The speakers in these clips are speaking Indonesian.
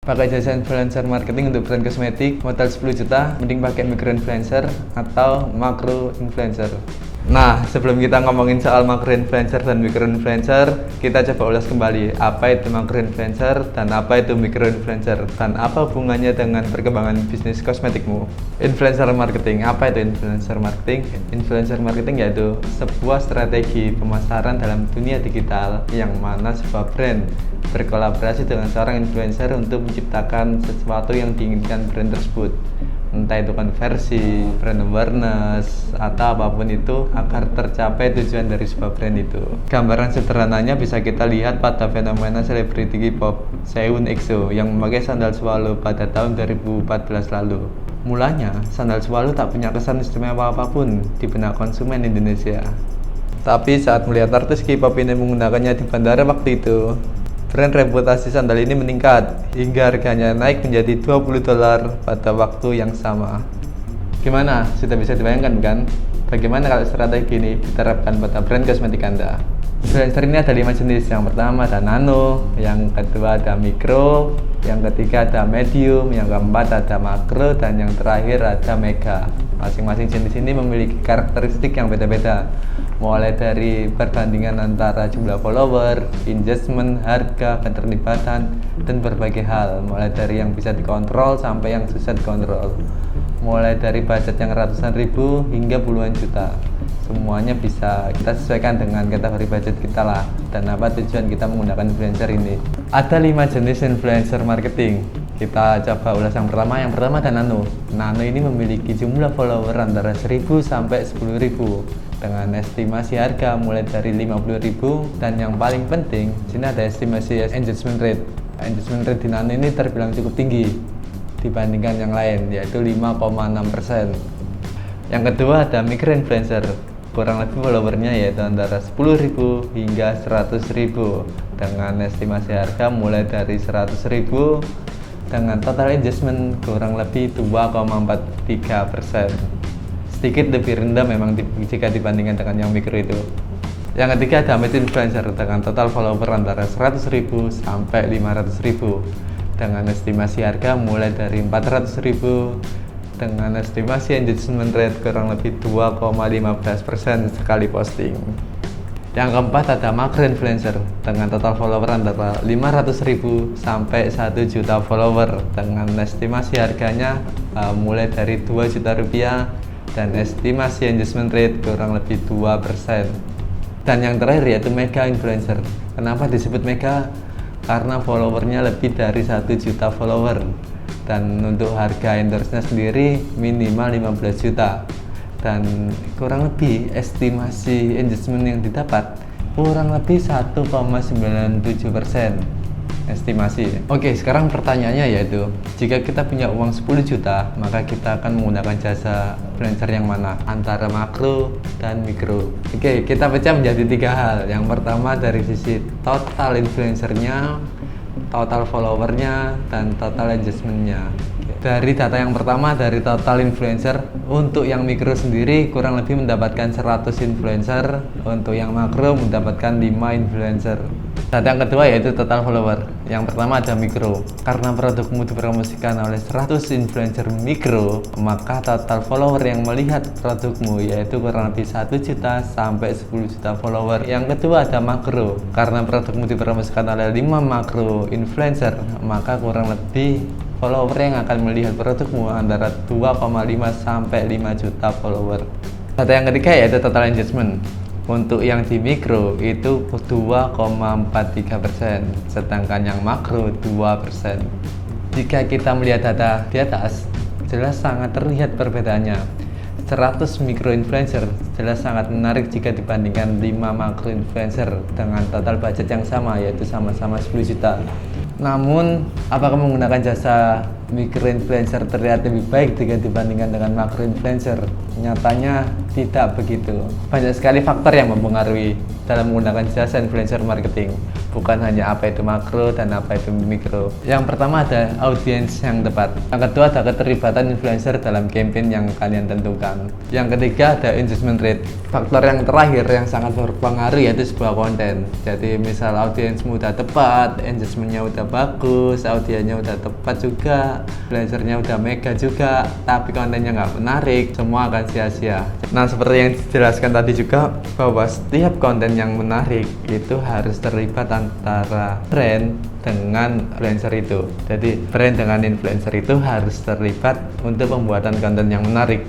Pakai jasa influencer marketing untuk brand kosmetik modal 10 juta, mending pakai micro influencer atau macro influencer. Nah, sebelum kita ngomongin soal macro influencer dan micro influencer, kita coba ulas kembali apa itu macro influencer dan apa itu micro influencer dan apa hubungannya dengan perkembangan bisnis kosmetikmu. Influencer marketing, apa itu influencer marketing? Influencer marketing yaitu sebuah strategi pemasaran dalam dunia digital yang mana sebuah brand berkolaborasi dengan seorang influencer untuk menciptakan sesuatu yang diinginkan brand tersebut, entah itu konversi, brand awareness, atau apapun itu agar tercapai tujuan dari sebuah brand itu. Gambaran sederhananya bisa kita lihat pada fenomena selebriti K-pop Sehun EXO yang memakai sandal swallow pada tahun 2014 lalu. Mulanya, sandal swallow tak punya kesan istimewa apapun di benak konsumen Indonesia. Tapi saat melihat artis K-pop ini menggunakannya di bandara waktu itu, brand reputasi sandal ini meningkat hingga harganya naik menjadi $20 pada waktu yang sama. Gimana? Sudah bisa dibayangkan kan? Bagaimana kalau strategi ini diterapkan pada brand kosmetik Anda? Influencer ini ada 5 jenis. Yang pertama ada nano, yang kedua ada mikro, yang ketiga ada medium, yang keempat ada makro, dan yang terakhir ada mega. Masing-masing jenis ini memiliki karakteristik yang beda-beda, mulai dari perbandingan antara jumlah follower, engagement, harga, keterlibatan, dan berbagai hal, mulai dari yang bisa dikontrol sampai yang susah dikontrol, mulai dari budget yang ratusan ribu hingga puluhan juta. Semuanya bisa kita sesuaikan dengan kategori budget kita lah dan apa tujuan kita menggunakan influencer ini. Ada 5 jenis influencer marketing. Kita coba ulas yang pertama. Yang pertama ada nano. Nano ini memiliki jumlah follower antara 1000 sampai 10.000 dengan estimasi harga mulai dari 50.000, dan yang paling penting sini ada estimasi engagement rate. Engagement rate di nano ini terbilang cukup tinggi dibandingkan yang lain, yaitu 5,6%. Yang kedua ada micro influencer. Kurang lebih followernya yaitu antara 10.000 hingga 100.000 dengan estimasi harga mulai dari 100.000 dengan total engagement kurang lebih 2,43%. Sedikit lebih rendah memang jika dibandingkan dengan yang mikro itu. Yang ketiga ada mid influencer dengan total follower antara 100.000 sampai 500.000 dengan estimasi harga mulai dari 400.000 dengan estimasi engagement rate kurang lebih 2,15% sekali posting. Yang keempat ada macro influencer dengan total follower antara 500.000 sampai 1 juta follower dengan estimasi harganya mulai dari 2 juta rupiah dan estimasi engagement rate kurang lebih 2%. Dan yang terakhir yaitu mega influencer. Kenapa disebut mega? Karena followernya lebih dari 1 juta follower. Dan untuk harga endorse-nya sendiri minimal 15 juta dan kurang lebih estimasi engagement yang didapat kurang lebih 1,97% estimasi. Oke, sekarang pertanyaannya yaitu jika kita punya uang 10 juta maka kita akan menggunakan jasa influencer yang mana antara makro dan mikro. Oke, kita pecah menjadi 3 hal. Yang pertama dari sisi total influencernya, total followernya, dan total engagementnya. Dari data yang pertama dari total influencer, untuk yang mikro sendiri kurang lebih mendapatkan 100 influencer, untuk yang makro mendapatkan 5 influencer. Data yang kedua yaitu total follower. Yang pertama ada mikro. Karena produkmu dipromosikan oleh 100 influencer mikro, maka total follower yang melihat produkmu yaitu kurang lebih 1 juta sampai 10 juta follower. Yang kedua ada makro. Karena produkmu dipromosikan oleh 5 makro influencer, maka kurang lebih follower yang akan melihat produkmu antara 2,5 sampai 5 juta follower. Data yang ketiga yaitu total engagement. Untuk yang di mikro itu 2,43%, sedangkan yang makro 2%. Jika kita melihat data di atas, jelas sangat terlihat perbedaannya. 100 mikro influencer jelas sangat menarik jika dibandingkan 5 makro influencer dengan total budget yang sama, yaitu sama-sama 10 juta. Namun, apakah menggunakan jasa mikro influencer terlihat lebih baik jika dibandingkan dengan makro influencer? Nyatanya Tidak begitu. Banyak sekali faktor yang mempengaruhi dalam menggunakan jasa influencer marketing. Bukan hanya apa itu makro dan apa itu mikro. Yang pertama ada audiens yang tepat. Yang kedua ada keterlibatan influencer dalam campaign yang kalian tentukan. Yang ketiga ada engagement rate. Faktor yang terakhir yang sangat berpengaruh yaitu sebuah konten. Jadi misal audiensmu udah tepat, engagementnya udah bagus, audiensnya udah tepat juga, influencernya udah mega juga, tapi kontennya nggak menarik, semua akan sia-sia. Nah, seperti yang dijelaskan tadi juga bahwa setiap konten yang menarik itu harus terlibat antara brand dengan influencer itu. Jadi brand dengan influencer itu harus terlibat untuk pembuatan konten yang menarik.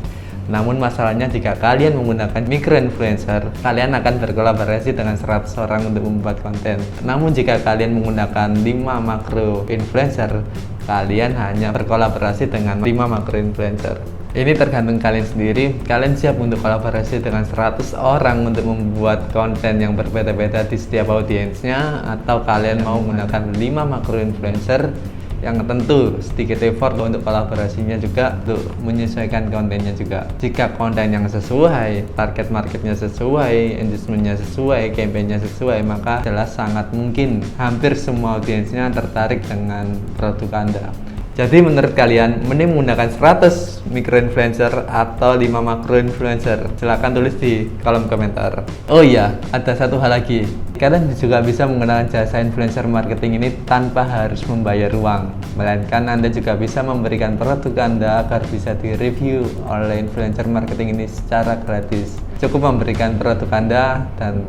Namun masalahnya jika kalian menggunakan micro influencer, kalian akan berkolaborasi dengan 100 orang untuk membuat konten. Namun jika kalian menggunakan 5 makro influencer, kalian hanya berkolaborasi dengan 5 makro influencer. Ini tergantung kalian sendiri. Kalian siap untuk kolaborasi dengan 100 orang untuk membuat konten yang berbeda-beda di setiap audiensnya, atau kalian mau menggunakan 5 makro influencer yang tentu sedikit effort untuk kolaborasinya juga, untuk menyesuaikan kontennya juga. Jika konten yang sesuai, target marketnya sesuai, engagementnya sesuai, campaignnya sesuai, maka jelas sangat mungkin hampir semua audiensnya tertarik dengan produk Anda. Jadi menurut kalian, mending menggunakan 100 micro influencer atau 5 makro influencer? Silahkan tulis di kolom komentar. Oh iya, ada satu hal lagi. Kalian juga bisa menggunakan jasa influencer marketing ini tanpa harus membayar uang. Melainkan Anda juga bisa memberikan produk Anda agar bisa direview oleh influencer marketing ini secara gratis. Cukup memberikan produk Anda dan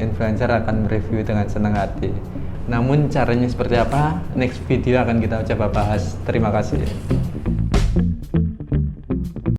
influencer akan mereview dengan senang hati. Namun caranya seperti apa? Next video akan kita coba bahas. Terima kasih.